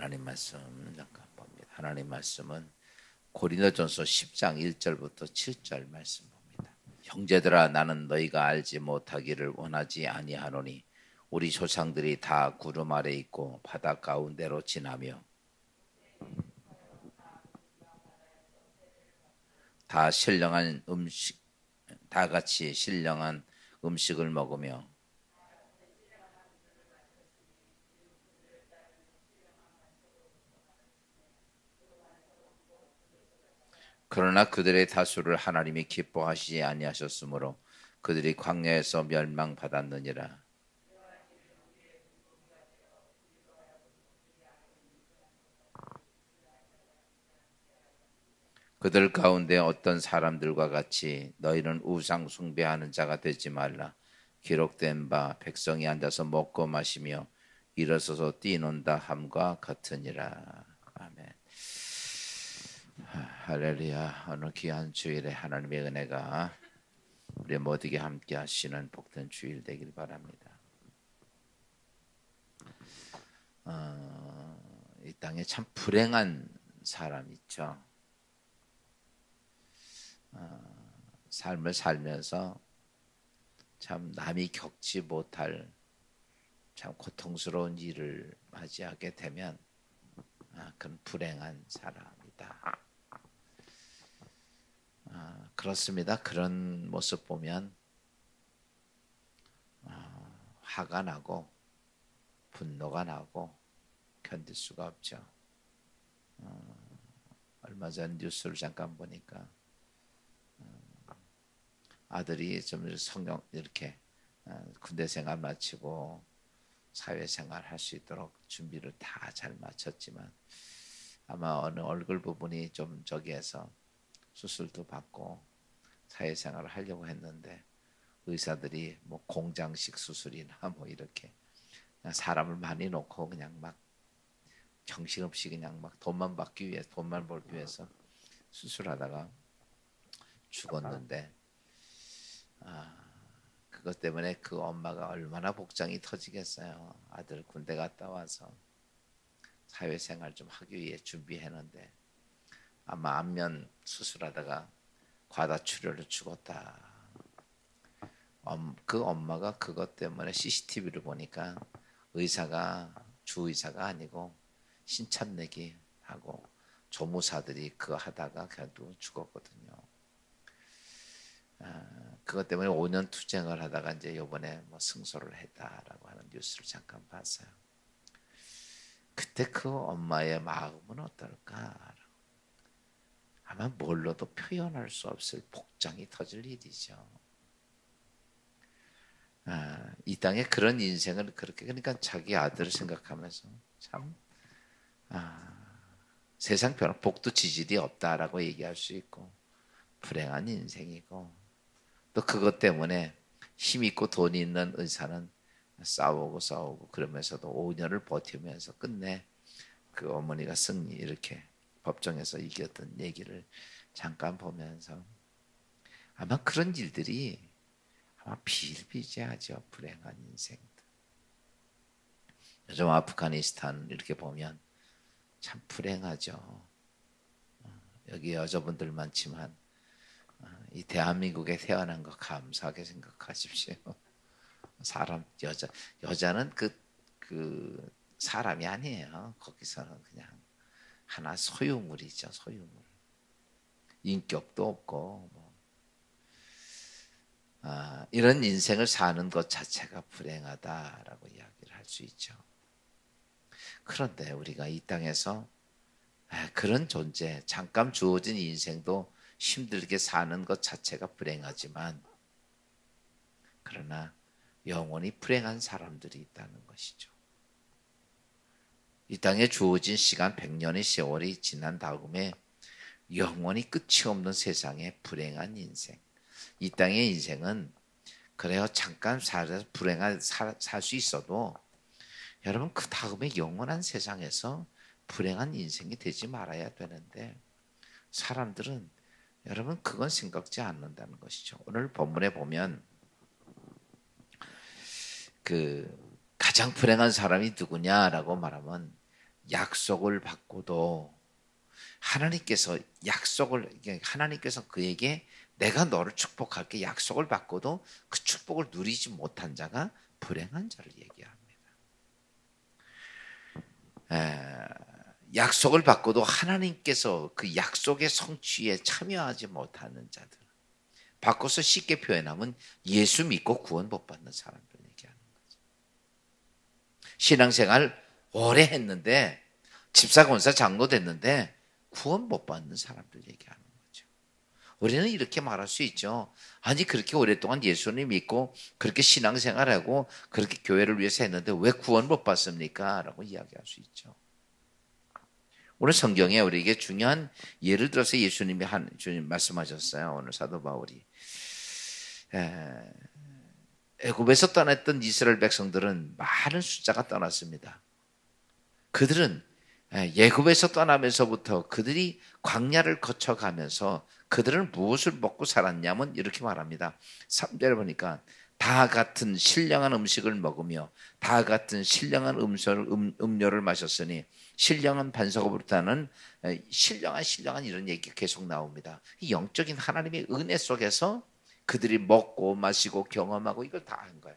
하나님 말씀 잠깐 봅니다. 하나님 말씀은 고린도전서 10장 1절부터 7절 말씀 봅니다. 형제들아 나는 너희가 알지 못하기를 원하지 아니하노니 우리 조상들이 다 구름 아래 있고 바다 가운데로 지나며 다 같이 신령한 음식을 먹으며 그러나 그들의 다수를 하나님이 기뻐하시지 아니하셨으므로 그들이 광야에서 멸망받았느니라. 그들 가운데 어떤 사람들과 같이 너희는 우상 숭배하는 자가 되지 말라. 기록된 바 백성이 앉아서 먹고 마시며 일어서서 뛰논다 함과 같으니라. 아멘. 할렐루야. 오늘 귀한 주일에 하나님의 은혜가 우리 모두에게 함께 하시는 복된 주일 되길 바랍니다. 이 땅에 참 불행한 사람 있죠. 삶을 살면서 참 남이 겪지 못할 참 고통스러운 일을 맞이하게 되면 그건 불행한 사람이다. 그렇습니다. 그런 모습 보면 화가 나고 분노가 나고 견딜 수가 없죠. 얼마 전 뉴스를 잠깐 보니까 아들이 좀 성경 이렇게 군대 생활 마치고 사회생활 할 수 있도록 준비를 다 잘 마쳤지만 아마 어느 얼굴 부분이 좀 저기에서 수술도 받고 사회생활을 하려고 했는데 의사들이 뭐 공장식 수술이나 뭐 이렇게 그냥 사람을 많이 놓고 그냥 막 정신없이 그냥 막 돈만 벌기 위해서 수술하다가 죽었는데 그것 때문에 그 엄마가 얼마나 복장이 터지겠어요. 아들 군대 갔다 와서 사회생활 좀 하기 위해 준비했는데 아마 안면 수술하다가 과다출혈로 죽었다. 그 엄마가 그것 때문에 CCTV를 보니까 주의사가 아니고 신참내기 하고 조무사들이 그거 하다가 그래도 죽었거든요. 그것 때문에 5년 투쟁을 하다가 이제 이번에 뭐 승소를 했다라고 하는 뉴스를 잠깐 봤어요. 그때 그 엄마의 마음은 어떨까? 아마 뭘로도 표현할 수 없을 복장이 터질 일이죠. 이 땅에 그런 인생을 그렇게 그러니까 자기 아들을 생각하면서 참 세상 변화 복도 지질이 없다라고 얘기할 수 있고 불행한 인생이고 또 그것 때문에 힘 있고 돈이 있는 의사는 싸우고 그러면서도 5년을 버티면서 끝내 그 어머니가 승리 이렇게 법정에서 이겼던 얘기를 잠깐 보면서 아마 그런 일들이 아마 비일비재하죠. 불행한 인생들. 요즘 아프가니스탄 이렇게 보면 참 불행하죠. 여기 여자분들 많지만 이 대한민국에 태어난 거 감사하게 생각하십시오. 여자는 그 사람이 아니에요. 거기서는 그냥 하나 소유물이죠. 소유물. 인격도 없고 이런 인생을 사는 것 자체가 불행하다라고 이야기를 할 수 있죠. 그런데 우리가 이 땅에서 그런 존재, 잠깐 주어진 인생도 힘들게 사는 것 자체가 불행하지만 그러나 영원히 불행한 사람들이 있다는 것이죠. 이 땅에 주어진 시간 100년의 세월이 지난 다음에 영원히 끝이 없는 세상의 불행한 인생. 이 땅의 인생은 그래요. 잠깐 살아서 불행한 살 수 있어도 여러분 그 다음에 영원한 세상에서 불행한 인생이 되지 말아야 되는데 사람들은 여러분 그건 생각지 않는다는 것이죠. 오늘 본문에 보면 그 가장 불행한 사람이 누구냐라고 말하면 약속을 받고도 하나님께서 그에게 내가 너를 축복할게 약속을 받고도 그 축복을 누리지 못한 자가 불행한 자를 얘기합니다. 약속을 받고도 하나님께서 그 약속의 성취에 참여하지 못하는 자들, 바꿔서 쉽게 표현하면 예수 믿고 구원 못 받는 사람들 얘기하는 거죠. 신앙생활 오래 했는데 집사, 권사, 장로 됐는데 구원 못 받는 사람들 얘기하는 거죠. 우리는 이렇게 말할 수 있죠. 아니 그렇게 오랫동안 예수님 믿고 그렇게 신앙생활하고 그렇게 교회를 위해서 했는데 왜 구원 못 받습니까? 라고 이야기할 수 있죠. 오늘 성경에 우리에게 중요한 예를 들어서 주님 말씀하셨어요. 오늘 사도 바울이 애굽에서 떠났던 이스라엘 백성들은 많은 숫자가 떠났습니다. 그들은 애굽에서 떠나면서부터 그들이 광야를 거쳐가면서 그들은 무엇을 먹고 살았냐면 이렇게 말합니다. 3절에 보니까 다 같은 신령한 음식을 먹으며 다 같은 신령한 음료를 마셨으니 신령한 반석으로부터는 신령한 이런 얘기 계속 나옵니다. 영적인 하나님의 은혜 속에서 그들이 먹고 마시고 경험하고 이걸 다 한 거예요.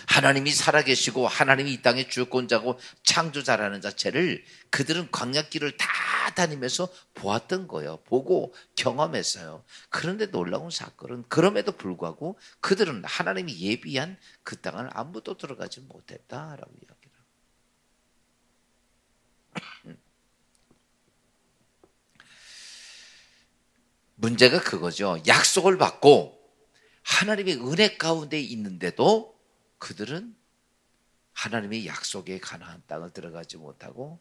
하나님이 살아계시고 하나님이 이 땅의 주권자고 창조자라는 자체를 그들은 광야길을 다 다니면서 보았던 거예요. 보고 경험했어요. 그런데 놀라운 사건은 그럼에도 불구하고 그들은 하나님이 예비한 그 땅을 아무도 들어가지 못했다라고 이야기를 합니다. 문제가 그거죠. 약속을 받고 하나님의 은혜 가운데 있는데도 그들은 하나님의 약속에 가나안 땅을 들어가지 못하고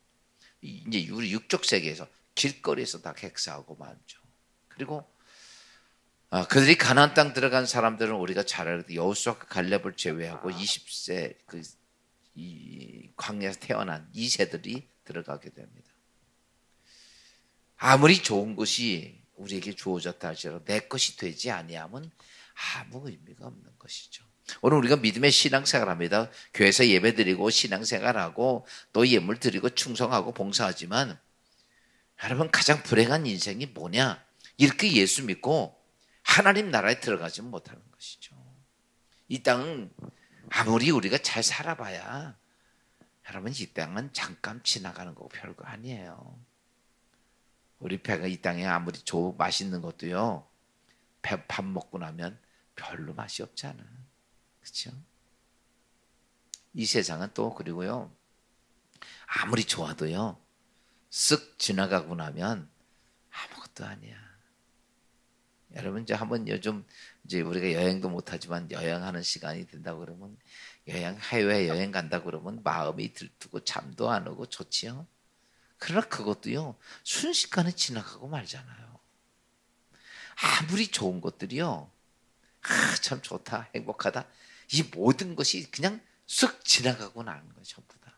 이제 우리 육적 세계에서 길거리에서 다 객사하고 말죠. 그리고 그들이 가나안 땅 들어간 사람들은 우리가 잘 알고 여호수아와 갈렙을 제외하고 20세 이 광야에서 태어난 2세들이 들어가게 됩니다. 아무리 좋은 것이 우리에게 주어졌다 할지라도 내 것이 되지 아니하면 아무 의미가 없는 것이죠. 오늘 우리가 믿음의 신앙생활합니다. 교회에서 예배드리고 신앙생활하고 또 예물 드리고 충성하고 봉사하지만 여러분 가장 불행한 인생이 뭐냐? 이렇게 예수 믿고 하나님 나라에 들어가지 못하는 것이죠. 이 땅은 아무리 우리가 잘 살아봐야 여러분 이 땅은 잠깐 지나가는 거고 별거 아니에요. 우리 배가 이 땅에 아무리 맛있는 것도요. 밥 먹고 나면 별로 맛이 없잖아. 그렇죠? 이 세상은 또 그리고요. 아무리 좋아도요. 쓱 지나가고 나면 아무것도 아니야. 여러분 이제 한번 요즘 이제 우리가 여행도 못하지만 여행하는 시간이 된다고 그러면 해외 여행 간다고 그러면 마음이 들뜨고 잠도 안 오고 좋지요. 그러나 그것도요. 순식간에 지나가고 말잖아요. 아무리 좋은 것들이요. 참 좋다, 행복하다. 이 모든 것이 그냥 쓱 지나가고 나는 거예요. 전부 다.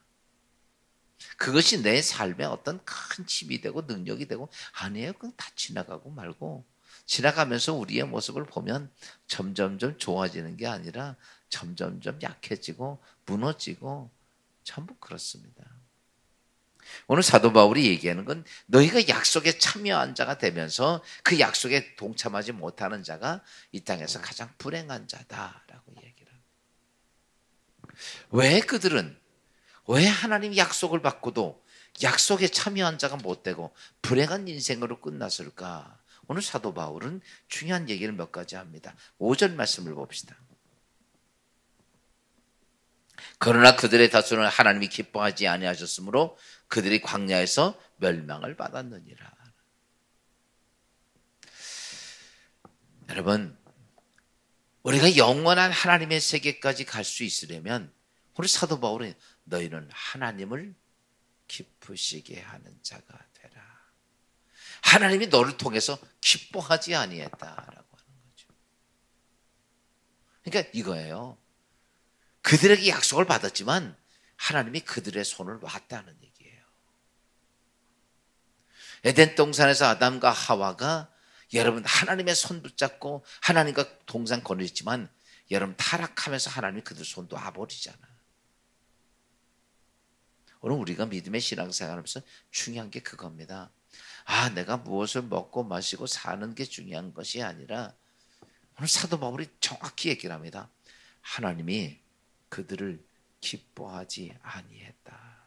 그것이 내 삶에 어떤 큰 힘이 되고 능력이 되고 아니에요. 그냥 다 지나가고 말고 지나가면서 우리의 모습을 보면 점점점 좋아지는 게 아니라 점점점 약해지고 무너지고 전부 그렇습니다. 오늘 사도 바울이 얘기하는 건 너희가 약속에 참여한 자가 되면서 그 약속에 동참하지 못하는 자가 이 땅에서 가장 불행한 자다라고 얘기를 합니다. 왜 하나님이 약속을 받고도 약속에 참여한 자가 못 되고 불행한 인생으로 끝났을까? 오늘 사도 바울은 중요한 얘기를 몇 가지 합니다. 5절 말씀을 봅시다. 그러나 그들의 다수는 하나님이 기뻐하지 아니하셨으므로 그들이 광야에서 멸망을 받았느니라. 여러분, 우리가 영원한 하나님의 세계까지 갈 수 있으려면 우리 사도 바울은 너희는 하나님을 기쁘시게 하는 자가 되라. 하나님이 너를 통해서 기뻐하지 아니했다라고 하는 거죠. 그러니까 이거예요. 그들에게 약속을 받았지만 하나님이 그들의 손을 놨다는 얘기예요. 에덴 동산에서 아담과 하와가 여러분 하나님의 손 붙잡고 하나님과 동산 거느렸지만 여러분 타락하면서 하나님이 그들 손 놔버리잖아. 오늘 우리가 믿음의 신앙생활하면서 중요한 게 그겁니다. 내가 무엇을 먹고 마시고 사는 게 중요한 것이 아니라 오늘 사도 바울이 정확히 얘기를 합니다. 하나님이 그들을 기뻐하지 아니했다.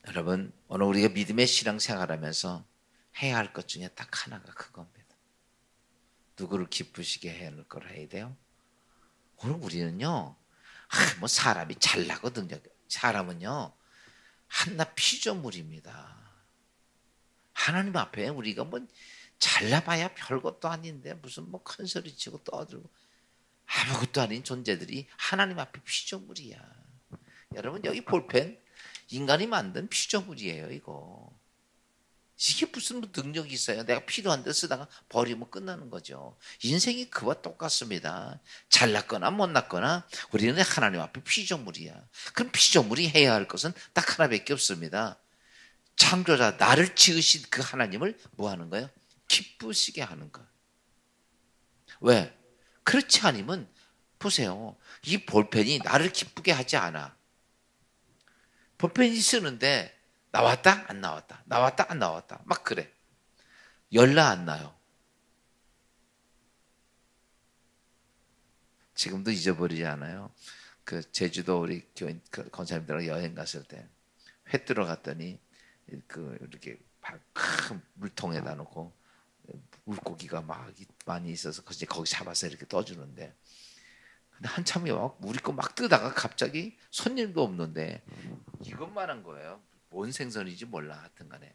여러분, 오늘 우리가 믿음의 신앙생활하면서 해야 할 것 중에 딱 하나가 그겁니다. 누구를 기쁘시게 해야 할 걸 해야 돼요? 오늘 우리는요, 뭐 사람이 잘나거든요. 사람은요, 한낱 피조물입니다. 하나님 앞에 우리가 뭐 잘나봐야 별것도 아닌데 무슨 뭐 큰 소리 치고 떠들고 아무것도 아닌 존재들이 하나님 앞에 피조물이야. 여러분, 여기 볼펜 인간이 만든 피조물이에요. 이게 무슨 능력이 있어요? 내가 필요한 데 쓰다가 버리면 끝나는 거죠. 인생이 그와 똑같습니다. 잘났거나 못났거나 우리는 하나님 앞에 피조물이야. 그럼 피조물이 해야 할 것은 딱 하나밖에 없습니다. 창조자 나를 지으신 그 하나님을 뭐 하는 거예요? 기쁘시게 하는 거. 왜? 그렇지 않으면 보세요. 이 볼펜이 나를 기쁘게 하지 않아. 볼펜이 쓰는데 나왔다 안 나왔다 나왔다 안 나왔다 막 그래. 열나 안 나요. 지금도 잊어버리지 않아요. 그 제주도 우리 교인 권사님들하고 여행 갔을 때 회 뜨러 갔더니 이렇게 큰 물통에다 놓고 물고기가 막 많이 있어서 거기 잡아서 이렇게 떠주는데, 근데 한참이 막 우리 거 막 뜨다가 갑자기 손님도 없는데 이것만한 거예요. 뭔 생선인지 몰라. 하여튼간에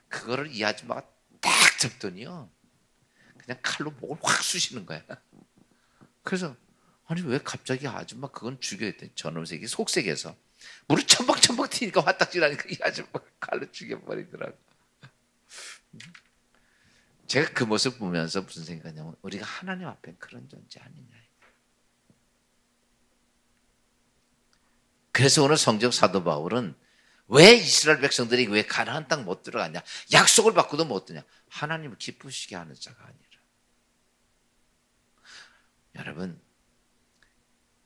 그거를 이 아줌마가 딱 잡더니요, 그냥 칼로 목을 확 쑤시는 거야. 그래서 아니 왜 갑자기 아줌마 그건 죽여야 돼. 저놈 새끼 속색에서 물을 첨벅첨벅 튀니까 화딱지나니까 이 아줌마가 칼로 죽여버리더라고. 제가 그 모습 보면서 무슨 생각이냐면 우리가 하나님 앞엔 그런 존재 아니냐. 그래서 오늘 성경 사도 바울은 왜 이스라엘 백성들이 왜 가나안 땅 못 들어갔냐? 약속을 받고도 못 드냐? 하나님을 기쁘시게 하는 자가 아니라. 여러분,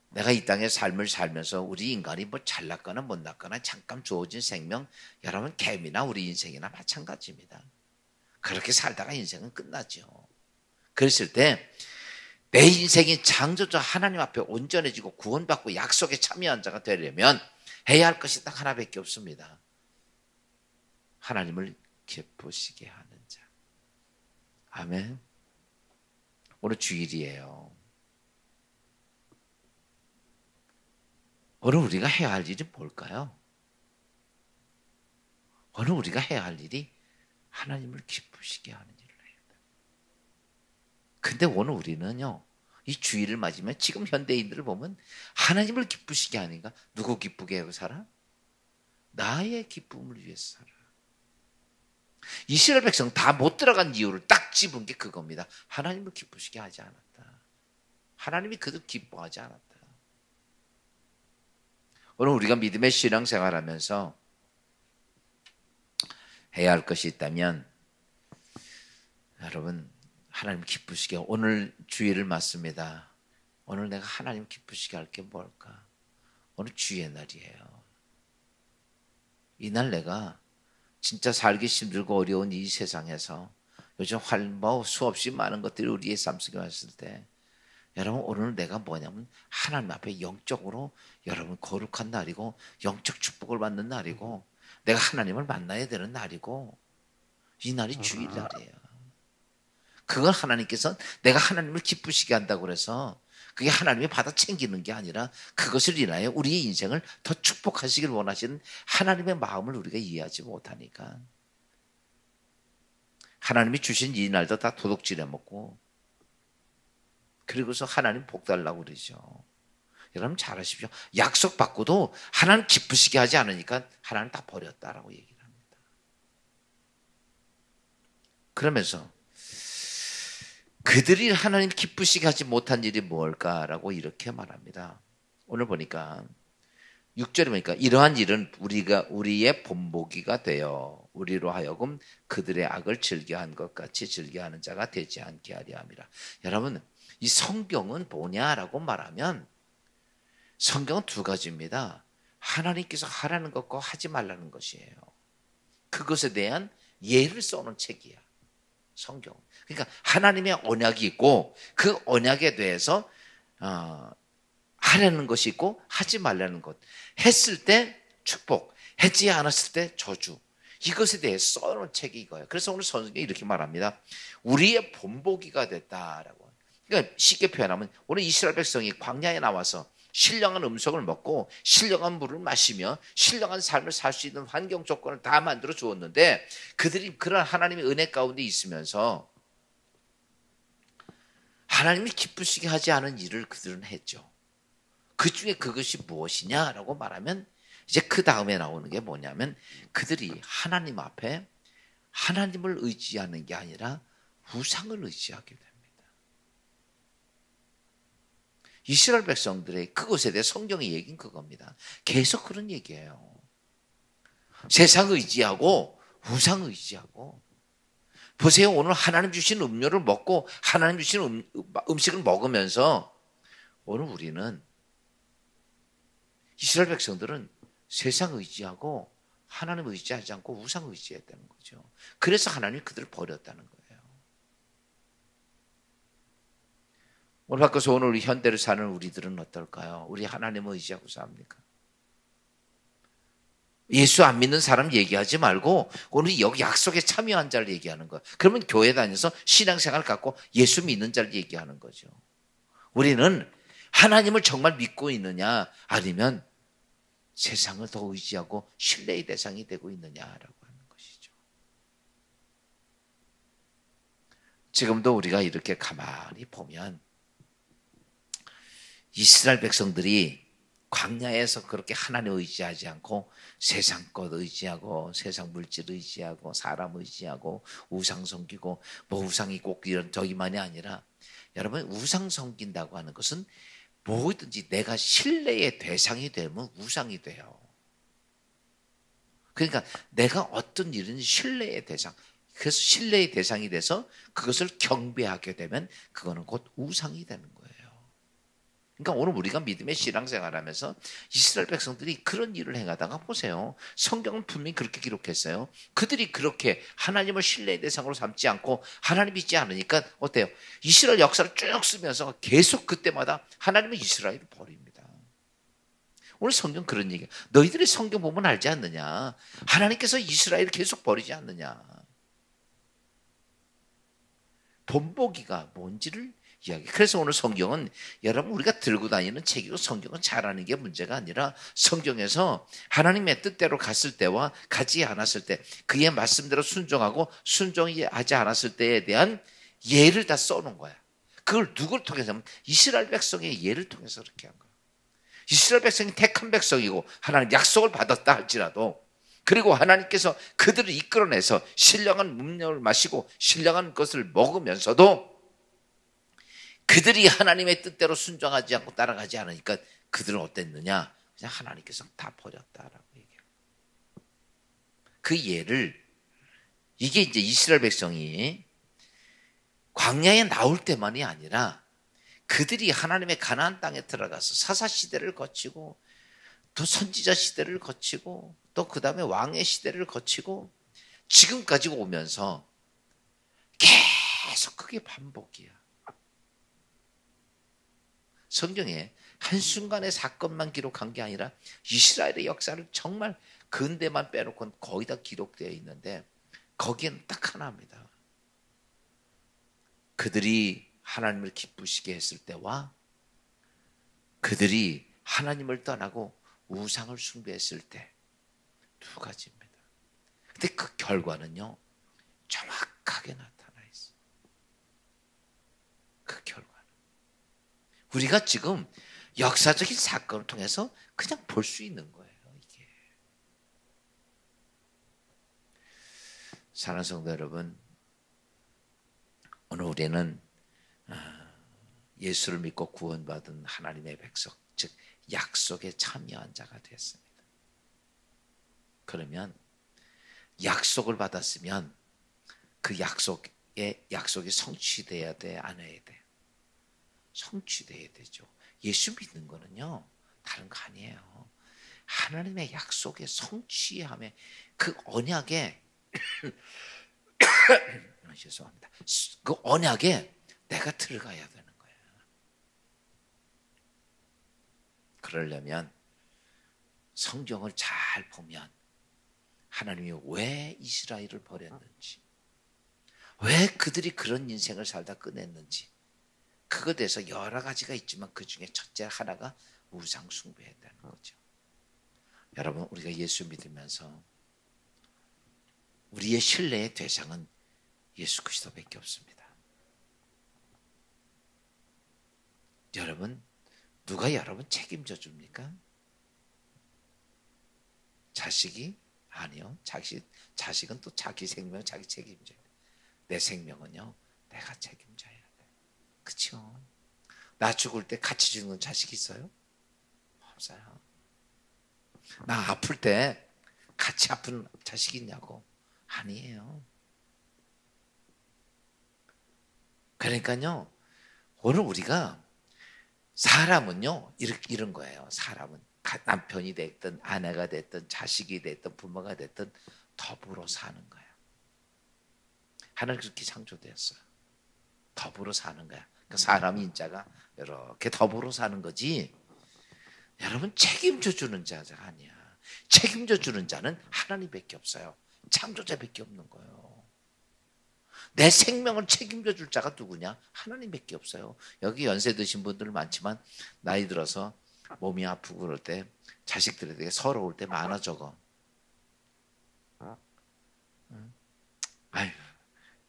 내가 이 땅의 삶을 살면서 우리 인간이 뭐 잘났거나 못났거나 잠깐 주어진 생명, 여러분 개미나 우리 인생이나 마찬가지입니다. 그렇게 살다가 인생은 끝나죠. 그랬을 때 내 인생이 창조자 하나님 앞에 온전해지고 구원받고 약속에 참여한 자가 되려면 해야 할 것이 딱 하나밖에 없습니다. 하나님을 기쁘시게 하는 자. 아멘. 오늘 주일이에요. 오늘 우리가 해야 할 일이 뭘까요? 오늘 우리가 해야 할 일이 하나님을 기쁘시게 하는 일을 해야 돼. 근데 오늘 우리는요, 이 주일을 맞으면 지금 현대인들을 보면 하나님을 기쁘시게 하니까 누구 기쁘게 하고 살아? 나의 기쁨을 위해서 살아. 이스라엘 백성 다 못 들어간 이유를 딱 집은 게 그겁니다. 하나님을 기쁘시게 하지 않았다. 하나님이 그들 기뻐하지 않았다. 오늘 우리가 믿음의 신앙생활하면서 해야 할 것이 있다면, 여러분 하나님 기쁘시게, 오늘 주일을 맞습니다. 오늘 내가 하나님 기쁘시게 할 게 뭘까? 오늘 주의 날이에요. 이날 내가 진짜 살기 힘들고 어려운 이 세상에서 요즘 뭐 수없이 많은 것들이 우리의 삶 속에 왔을 때, 여러분 오늘 내가 뭐냐면 하나님 앞에 영적으로 여러분 거룩한 날이고 영적 축복을 받는 날이고 내가 하나님을 만나야 되는 날이고, 이 날이 주일 날이에요. 그걸 하나님께서 내가 하나님을 기쁘시게 한다고 그래서 그게 하나님이 받아 챙기는 게 아니라 그것을 인하여 우리의 인생을 더 축복하시길 원하시는 하나님의 마음을 우리가 이해하지 못하니까 하나님이 주신 이 날도 다 도둑질해 먹고, 그리고서 하나님 복 달라고 그러죠. 여러분 잘하십시오. 약속 받고도 하나님 기쁘시게 하지 않으니까 하나님 다 버렸다라고 얘기를 합니다. 그러면서 그들이 하나님 기쁘시게 하지 못한 일이 뭘까라고 이렇게 말합니다. 오늘 보니까 6절에 보니까 이러한 일은 우리의 본보기가 되어 우리로 하여금 그들의 악을 즐겨한 것 같이 즐겨하는 자가 되지 않게 하려 함이라. 여러분 이 성경은 뭐냐라고 말하면 성경은 두 가지입니다. 하나님께서 하라는 것과 하지 말라는 것이에요. 그것에 대한 예를 써놓은 책이야. 성경. 그러니까 하나님의 언약이 있고 그 언약에 대해서 하라는 것이 있고 하지 말라는 것. 했을 때 축복, 했지 않았을 때 저주. 이것에 대해 써놓은 책이 이거예요. 그래서 오늘 성경이 이렇게 말합니다. 우리의 본보기가 됐다라고. 그러니까 쉽게 표현하면 오늘 이스라엘 백성이 광야에 나와서 신령한 음식을 먹고 신령한 물을 마시며 신령한 삶을 살 수 있는 환경 조건을 다 만들어 주었는데 그들이 그런 하나님의 은혜 가운데 있으면서 하나님이 기쁘시게 하지 않은 일을 그들은 했죠. 그 중에 그것이 무엇이냐라고 말하면 이제 그 다음에 나오는 게 뭐냐면 그들이 하나님 앞에 하나님을 의지하는 게 아니라 우상을 의지하게 됩니다. 이스라엘 백성들의 그것에 대해 성경의 얘기는 그겁니다. 계속 그런 얘기예요. 세상 의지하고 우상 의지하고. 보세요. 오늘 하나님 주신 음료를 먹고 하나님 주신 음식을 먹으면서 오늘 우리는 이스라엘 백성들은 세상 의지하고 하나님 의지하지 않고 우상 의지했다는 거죠. 그래서 하나님이 그들을 버렸다는 거예요. 오늘 바꿔서 오늘 우리 현대를 사는 우리들은 어떨까요? 우리 하나님을 의지하고 삽니까? 예수 안 믿는 사람 얘기하지 말고 오늘 여기 약속에 참여한 자를 얘기하는 거예요. 그러면 교회 다녀서 신앙생활 갖고 예수 믿는 자를 얘기하는 거죠. 우리는 하나님을 정말 믿고 있느냐 아니면 세상을 더 의지하고 신뢰의 대상이 되고 있느냐라고 하는 것이죠. 지금도 우리가 이렇게 가만히 보면 이스라엘 백성들이 광야에서 그렇게 하나님 의지하지 않고 세상 것 의지하고 세상 물질 의지하고 사람 의지하고 우상 섬기고 뭐 우상이 꼭 이런 저기만이 아니라 여러분 우상 섬긴다고 하는 것은 뭐든지 내가 신뢰의 대상이 되면 우상이 돼요. 그러니까 내가 어떤 일은 신뢰의 대상, 그래서 신뢰의 대상이 돼서 그것을 경배하게 되면 그거는 곧 우상이 되는 거예요. 그러니까 오늘 우리가 믿음의 신앙생활하면서 이스라엘 백성들이 그런 일을 행하다가 보세요. 성경은 분명히 그렇게 기록했어요. 그들이 그렇게 하나님을 신뢰의 대상으로 삼지 않고 하나님 믿지 않으니까 어때요? 이스라엘 역사를 쭉 쓰면서 계속 그때마다 하나님은 이스라엘을 버립니다. 오늘 성경 그런 얘기예요. 너희들이 성경 보면 알지 않느냐? 하나님께서 이스라엘을 계속 버리지 않느냐? 본보기가 뭔지를 이야기. 그래서 오늘 성경은 여러분 우리가 들고 다니는 책이고 성경은 잘하는 게 문제가 아니라 성경에서 하나님의 뜻대로 갔을 때와 가지 않았을 때 그의 말씀대로 순종하고 순종하지 않았을 때에 대한 예를 다 써놓은 거야. 그걸 누굴 통해서 하면 이스라엘 백성의 예를 통해서 그렇게 한 거야. 이스라엘 백성이 택한 백성이고 하나님 약속을 받았다 할지라도 그리고 하나님께서 그들을 이끌어내서 신령한 음료를 마시고 신령한 것을 먹으면서도 그들이 하나님의 뜻대로 순종하지 않고 따라가지 않으니까 그들은 어땠느냐? 그냥 하나님께서 다 버렸다라고 얘기해요. 그 예를 이게 이제 이스라엘 백성이 광야에 나올 때만이 아니라 그들이 하나님의 가나안 땅에 들어가서 사사 시대를 거치고 또 선지자 시대를 거치고 또 그 다음에 왕의 시대를 거치고 지금까지 오면서 계속 그게 반복이야. 성경에 한순간의 사건만 기록한 게 아니라 이스라엘의 역사를 정말 근대만 빼놓고는 거의 다 기록되어 있는데 거기에는 딱 하나입니다. 그들이 하나님을 기쁘시게 했을 때와 그들이 하나님을 떠나고 우상을 숭배했을 때 두 가지입니다. 근데 그 결과는요 정확하게 나타나 있어요. 그 결과는 우리가 지금 역사적인 사건을 통해서 그냥 볼 수 있는 거예요. 이게 사랑하는 성도 여러분, 오늘 우리는 예수를 믿고 구원받은 하나님의 백성, 즉 약속에 참여한 자가 되었습니다. 그러면 약속을 받았으면 그 약속이 성취돼야 돼, 안 해야 돼? 성취돼야 되죠. 예수 믿는 거는요 다른 거 아니에요. 하나님의 약속에 성취함에 그 언약에 죄송합니다. 그 언약에 내가 들어가야 되는 거예요. 그러려면 성경을 잘 보면 하나님이 왜 이스라엘을 버렸는지, 왜 그들이 그런 인생을 살다 끝냈는지, 그것에 대해서 여러 가지가 있지만 그 중에 첫째 하나가 우상 숭배했다는 거죠. 여러분, 우리가 예수 믿으면서 우리의 신뢰의 대상은 예수 그리스도밖에 없습니다. 여러분, 누가 여러분 책임져 줍니까? 자식이? 아니요. 자식은 또 자기 생명 자기 책임져야 돼. 내 생명은요 내가 책임져야 돼. 그렇죠? 나 죽을 때 같이 죽는 자식 있어요? 없어요. 나 아플 때 같이 아픈 자식 있냐고? 아니에요. 그러니까요 오늘 우리가 사람은요 이런 거예요. 사람은 남편이 됐든 아내가 됐든 자식이 됐든 부모가 됐든 더불어 사는 거예요. 하나님 그렇게 창조되었어요. 더불어 사는 거야. 그러니까 사람 인자가 이렇게 더불어 사는 거지. 여러분 책임져 주는 자가 아니야. 책임져 주는 자는 하나님밖에 없어요. 창조자밖에 없는 거예요. 내 생명을 책임져 줄 자가 누구냐? 하나님밖에 없어요. 여기 연세 드신 분들 많지만 나이 들어서 몸이 아프고 그럴 때 자식들에게 서러울 때 많아 적어. 아유,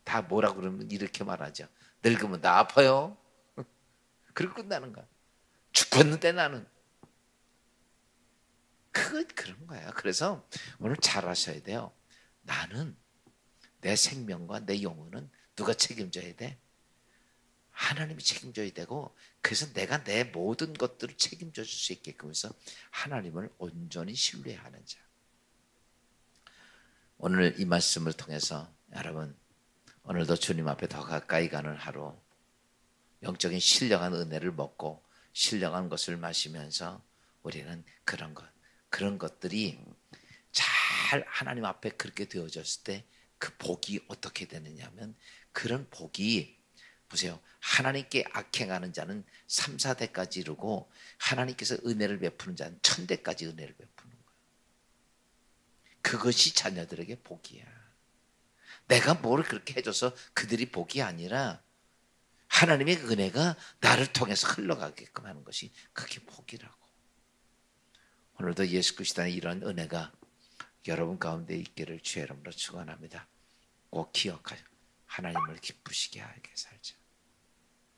다 뭐라 그러면 이렇게 말하죠. 늙으면 나 아파요. 그리고 끝나는 거야. 죽었는데 나는. 그런 거야. 그래서 오늘 잘 아셔야 돼요. 나는 내 생명과 내 영혼은 누가 책임져야 돼? 하나님이 책임져야 되고, 그래서 내가 내 모든 것들을 책임져 줄 수 있게끔 해서 하나님을 온전히 신뢰하는 자. 오늘 이 말씀을 통해서 여러분 오늘도 주님 앞에 더 가까이 가는 하루, 영적인 신령한 은혜를 먹고 신령한 것을 마시면서 우리는 그런 것들이 잘 하나님 앞에 그렇게 되어졌을 때 그 복이 어떻게 되느냐면, 그런 복이 보세요. 하나님께 악행하는 자는 3, 4대까지 이르고 하나님께서 은혜를 베푸는 자는 1000대까지 은혜를 베푸는 거예요. 그것이 자녀들에게 복이야. 내가 뭘 그렇게 해줘서 그들이 복이 아니라 하나님의 은혜가 나를 통해서 흘러가게끔 하는 것이 그게 복이라고. 오늘도 예수 그리스도의 이런 은혜가 여러분 가운데 있기를 주의 이름으로 축원합니다. 꼭 기억하여 하나님을 기쁘시게 하게 살자.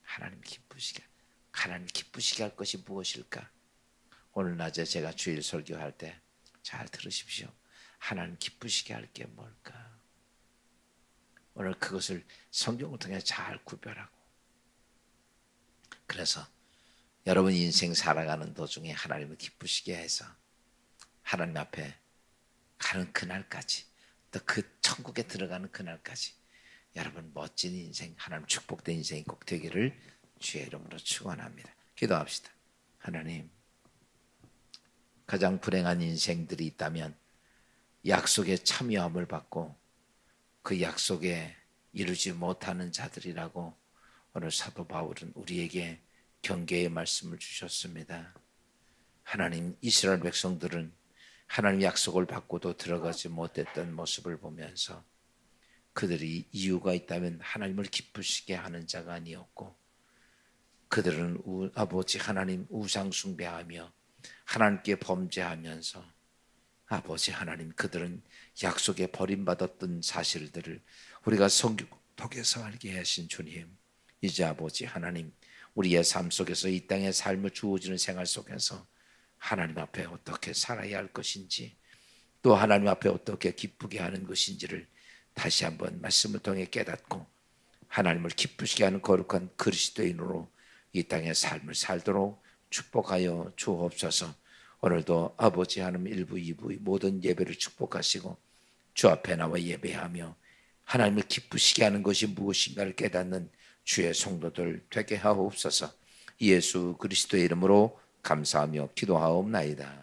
하나님 기쁘시게 할 것이 무엇일까? 오늘 낮에 제가 주일 설교할 때 잘 들으십시오. 하나님 기쁘시게 할 게 뭘까? 오늘 그것을 성경을 통해 잘 구별하고, 그래서 여러분 인생 살아가는 도중에 하나님을 기쁘시게 해서 하나님 앞에 가는 그날까지, 또 그 천국에 들어가는 그날까지 여러분 멋진 인생, 하나님 축복된 인생이 꼭 되기를 주의 이름으로 축원합니다. 기도합시다. 하나님, 가장 불행한 인생들이 있다면 약속에 참여함을 받고 그 약속에 이루지 못하는 자들이라고 오늘 사도 바울은 우리에게 경계의 말씀을 주셨습니다. 하나님, 이스라엘 백성들은 하나님 약속을 받고도 들어가지 못했던 모습을 보면서 그들이 이유가 있다면 하나님을 기쁘시게 하는 자가 아니었고, 그들은 아버지 하나님 우상 숭배하며 하나님께 범죄하면서 아버지 하나님, 그들은 약속에 버림받았던 사실들을 우리가 성경 통해서 알게 하신 주님, 이제 아버지 하나님, 우리의 삶 속에서 이 땅의 삶을 주어지는 생활 속에서 하나님 앞에 어떻게 살아야 할 것인지, 또 하나님 앞에 어떻게 기쁘게 하는 것인지를 다시 한번 말씀을 통해 깨닫고 하나님을 기쁘시게 하는 거룩한 그리스도인으로 이 땅의 삶을 살도록 축복하여 주옵소서. 오늘도 아버지 하나님 1부 2부 모든 예배를 축복하시고 주 앞에 나와 예배하며 하나님을 기쁘시게 하는 것이 무엇인가를 깨닫는 주의 성도들 되게 하옵소서. 예수 그리스도의 이름으로 감사하며 기도하옵나이다.